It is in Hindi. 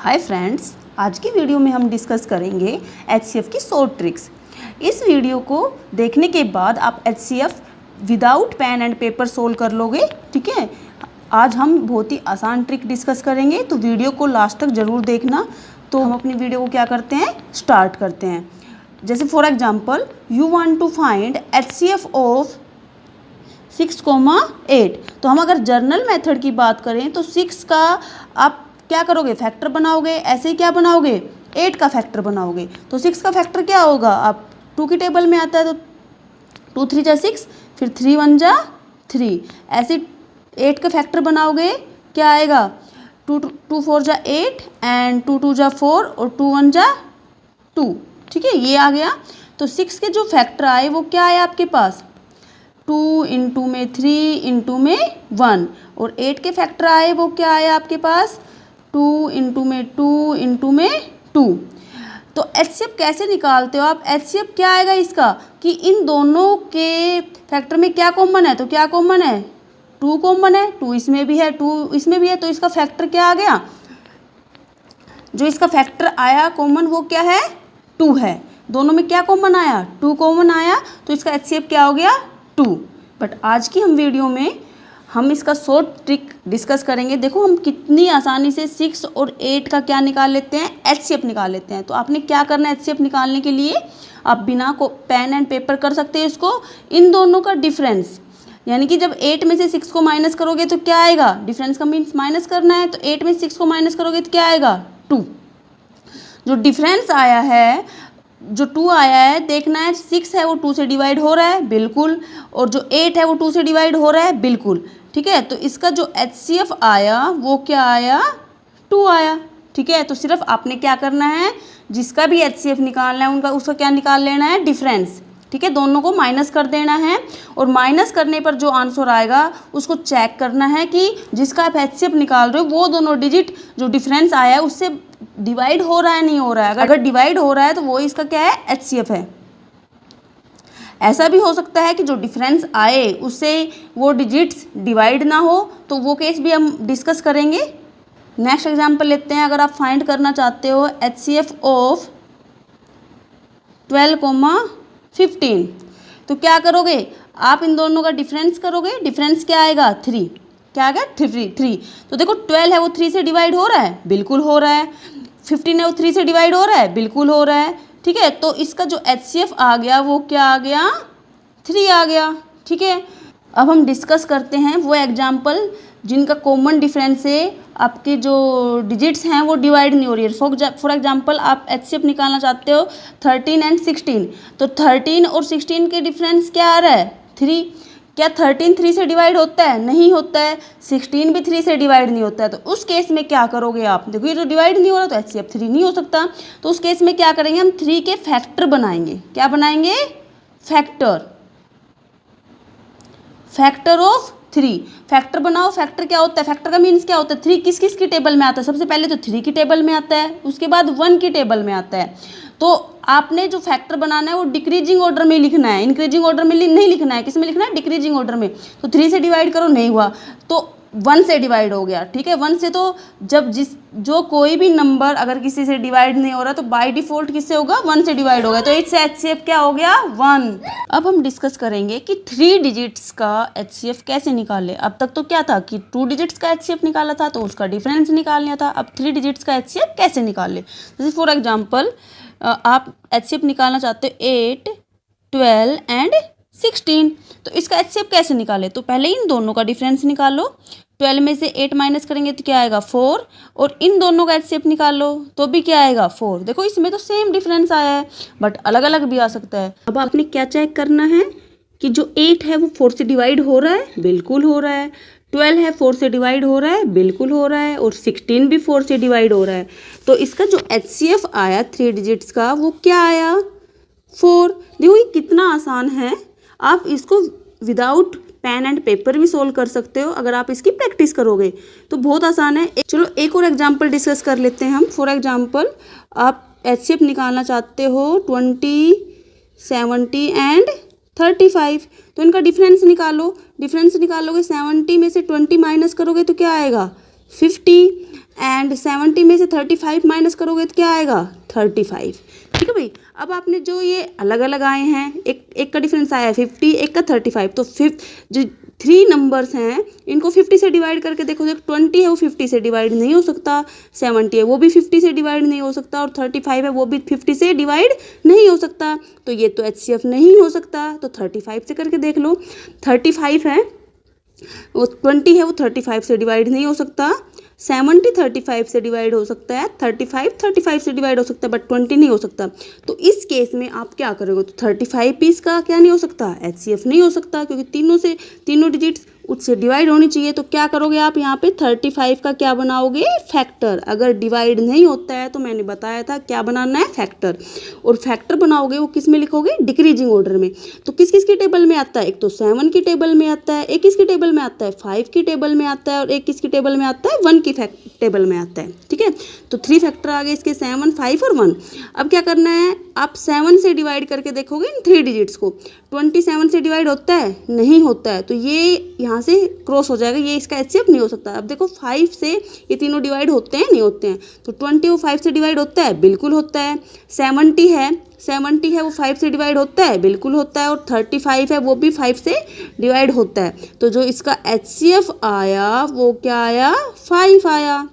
हाय फ्रेंड्स, आज की वीडियो में हम डिस्कस करेंगे एचसीएफ की शॉर्ट ट्रिक्स। इस वीडियो को देखने के बाद आप HCF without pen and paper solve कर लोगे। ठीक है, आज हम बहुत ही आसान ट्रिक डिस्कस करेंगे, तो वीडियो को लास्ट तक ज़रूर देखना। तो हम अपनी वीडियो को क्या करते हैं, स्टार्ट करते हैं। जैसे for example, you want to find HCF of 6,8। तो हम अगर जर्नल मेथड की बात करें तो 6 का आप क्या करोगे, फैक्टर बनाओगे। ऐसे ही क्या बनाओगे, 8 का फैक्टर बनाओगे। तो 6 का फैक्टर क्या होगा, आप 2 की टेबल में आता है तो 2 3 जा 6, फिर 3 1 जा 3। ऐसे 8 का फैक्टर बनाओगे, क्या आएगा, 2 4 जा 8 एंड 2 2 जा 4 और 2 1 जा 2। ठीक है, ये आ गया। तो 6 के जो फैक्टर आए वो क्या आया आपके पास, 2 इंटू में 3 इंटू में 1। और 8 के फैक्टर आए वो क्या आया आपके पास, 2 इंटू में 2 इंटू में 2। तो एचसीएफ कैसे निकालते हो आप, एचसीएफ क्या आएगा इसका कि इन दोनों के फैक्टर में क्या कॉमन है। तो क्या कॉमन है, 2 कॉमन है, 2 इसमें भी है 2 इसमें भी है। तो इसका फैक्टर क्या आ गया, जो इसका फैक्टर आया कॉमन वो क्या है, 2 है। दोनों में क्या कॉमन आया, 2 कॉमन आया। तो इसका एचसीएफ क्या हो गया, 2। बट आज की हम वीडियो में हम इसका शॉर्ट ट्रिक डिस्कस करेंगे। देखो हम कितनी आसानी से 6 और 8 का क्या निकाल लेते हैं, एचसीएफ निकाल लेते हैं। तो आपने क्या करना है, एचसीएफ निकालने के लिए आप बिना को पेन एंड पेपर कर सकते हैं इसको। इन दोनों का डिफरेंस, यानी कि जब 8 में से 6 को माइनस करोगे तो क्या आएगा, डिफरेंस का मीन्स माइनस करना है। तो 8 में से 6 को माइनस करोगे तो क्या आएगा, 2। जो डिफरेंस आया है, जो 2 आया है, देखना है 6 है वो 2 से डिवाइड हो रहा है, बिल्कुल। और जो 8 है वो 2 से डिवाइड हो रहा है, बिल्कुल। ठीक है, तो इसका जो एचसीएफ आया वो क्या आया, 2 आया। ठीक है, तो सिर्फ आपने क्या करना है, जिसका भी एचसीएफ निकालना है उनका उसका क्या निकाल लेना है, डिफरेंस। ठीक है, दोनों को माइनस कर देना है और माइनस करने पर जो आंसर आएगा उसको चेक करना है कि जिसका आप एचसीएफ निकाल रहे हो वो दोनों डिजिट जो डिफरेंस आया है उससे डिवाइड हो रहा है नहीं हो रहा है। अगर डिवाइड हो रहा है तो वो इसका क्या है, एचसीएफ है। ऐसा भी हो सकता है कि जो डिफरेंस आए उससे वो डिजिट्स डिवाइड ना हो, तो वो केस भी हम डिस्कस करेंगे। नेक्स्ट एग्जांपल लेते हैं। अगर आप फाइंड करना चाहते हो एचसीएफ ऑफ 12,15, तो क्या करोगे, आप इन दोनों का डिफरेंस करोगे। डिफरेंस क्या आएगा, 3। क्या आ गया, 3। तो देखो 12 है वो 3 से डिवाइड हो रहा है, बिल्कुल हो रहा है। 15 है वो 3 से डिवाइड हो रहा है, बिल्कुल हो रहा है। ठीक है, तो इसका जो एचसीएफ आ गया वो क्या आ गया, 3 आ गया। ठीक है, अब हम डिस्कस करते हैं वो एग्जाम्पल जिनका कॉमन डिफरेंस है, आपके जो डिजिट्स हैं वो डिवाइड नहीं हो रही है। फॉर एग्जाम्पल आप एचसीएफ निकालना चाहते हो 13 एंड 16। तो 13 और 16 के डिफरेंस क्या आ रहा है, 3। क्या 13 3 से डिवाइड होता है, नहीं होता है। 16 भी 3 से डिवाइड नहीं होता है। तो उस केस में क्या करोगे आप, देखो ये जो डिवाइड नहीं हो रहा तो एचसीएफ 3 नहीं हो सकता। तो उस केस में क्या करेंगे, हम 3 के फैक्टर बनाएंगे। क्या बनाएंगे, फैक्टर ऑफ 3। फैक्टर बनाओ। फैक्टर क्या होता है, फैक्टर का मीन्स क्या होता है, 3 किस किस की टेबल में आता है, सबसे पहले तो 3 की टेबल में आता है, उसके बाद 1 की टेबल में आता है। तो आपने जो फैक्टर बनाना है वो डिक्रीजिंग ऑर्डर में लिखना है, इंक्रीजिंग ऑर्डर में नहीं लिखना है। किस में लिखना है, डिक्रीजिंग ऑर्डर में। तो 3 से डिवाइड करो, नहीं हुआ तो 1 से डिवाइड हो गया। ठीक है, 1 से तो जब जो कोई भी नंबर अगर किसी से डिवाइड नहीं हो रहा तो बाय डिफॉल्ट किससे होगा, 1 से डिवाइड हो गया। तो इससे एचसीएफ क्या हो गया, 1। अब हम डिस्कस करेंगे कि 3 डिजिट्स का एचसीएफ कैसे निकाले। अब तक तो क्या था कि 2 डिजिट्स का एचसीएफ निकाला था तो उसका डिफरेंस निकालना था। अब 3 डिजिट्स का एचसीएफ कैसे निकाले, जैसे फॉर एग्जाम्पल आप एचसीएफ निकालना चाहते हो 8 12 एंड 16। तो इसका एचसीएफ कैसे निकाले, तो पहले इन दोनों का डिफरेंस निकालो। 12 में से 8 माइनस करेंगे तो क्या आएगा, 4। और इन दोनों का एचसीएफ निकालो तो भी क्या आएगा, 4। देखो इसमें तो सेम डिफरेंस आया है बट अलग अलग भी आ सकता है। अब आपने क्या चेक करना है कि जो 8 है वो 4 से डिवाइड हो रहा है, बिल्कुल हो रहा है। 12 है 4 से डिवाइड हो रहा है, बिल्कुल हो रहा है। और 16 भी 4 से डिवाइड हो रहा है। तो इसका जो एचसीएफ आया 3 डिजिट्स का वो क्या आया, 4। देखो ये कितना आसान है, आप इसको विदाउट पेन एंड पेपर भी सोल्व कर सकते हो अगर आप इसकी प्रैक्टिस करोगे तो बहुत आसान है। चलो एक और एग्जांपल डिस्कस कर लेते हैं हम। फॉर एग्जांपल आप एचसीएफ निकालना चाहते हो 20 70 एंड 35। तो इनका डिफरेंस निकालो। डिफरेंस निकालोगे, 70 में से 20 माइनस करोगे तो क्या आएगा, 50। एंड 70 में से 35 माइनस करोगे तो क्या आएगा 35। ठीक है भाई। अब आपने जो ये अलग अलग आए हैं, एक का डिफरेंस आया है 50, एक का 35, तो जो 3 नंबर्स हैं इनको 50 से डिवाइड करके देखो। 20 है वो 50 से डिवाइड नहीं हो सकता, 70 है वो भी 50 से डिवाइड नहीं हो सकता, और 35 है वो भी 50 से डिवाइड नहीं हो सकता। तो ये तो HCF नहीं हो सकता। तो 35 से करके देख लो। 35 है वो 20 है वो 35 से डिवाइड नहीं हो सकता, 70 35 से डिवाइड हो सकता है, 35 से डिवाइड हो सकता है, बट 20 नहीं हो सकता। तो इस केस में आप क्या करोगे, तो 35 पीस का क्या नहीं हो सकता, HCF नहीं हो सकता, क्योंकि तीनों डिजिट्स उससे डिवाइड होनी चाहिए। तो क्या करोगे आप यहाँ पे 35 का क्या बनाओगे, फैक्टर। अगर डिवाइड नहीं होता है तो मैंने बताया था क्या बनाना है, फैक्टर। और फैक्टर बनाओगे वो किस में लिखोगे, डिक्रीजिंग ऑर्डर में। तो किस किस की टेबल में आता है, एक तो 7 की टेबल में आता है, एक किसकी टेबल में आता है 5 की टेबल में आता है, और एक किसकी टेबल में आता है 1 की टेबल में आता है। ठीक है, तो 3 फैक्टर आ गए इसके, 7 5 और 1। अब क्या करना है, आप 7 से डिवाइड करके देखोगे इन 3 डिजिट्स को। 27 से डिवाइड होता है, नहीं होता है, तो ये यहाँ से क्रॉस हो जाएगा, ये इसका HCF नहीं हो सकता। अब देखो 5 से ये तीनों डिवाइड होते हैं, नहीं होते हैं, तो 20 वो 5 से डिवाइड होता है, बिल्कुल होता है। 70 है वो 5 से डिवाइड होता है, बिल्कुल होता है। और 35 है वो भी 5 से डिवाइड होता है। तो जो इसका HCF आया वो क्या आया, 5 आया।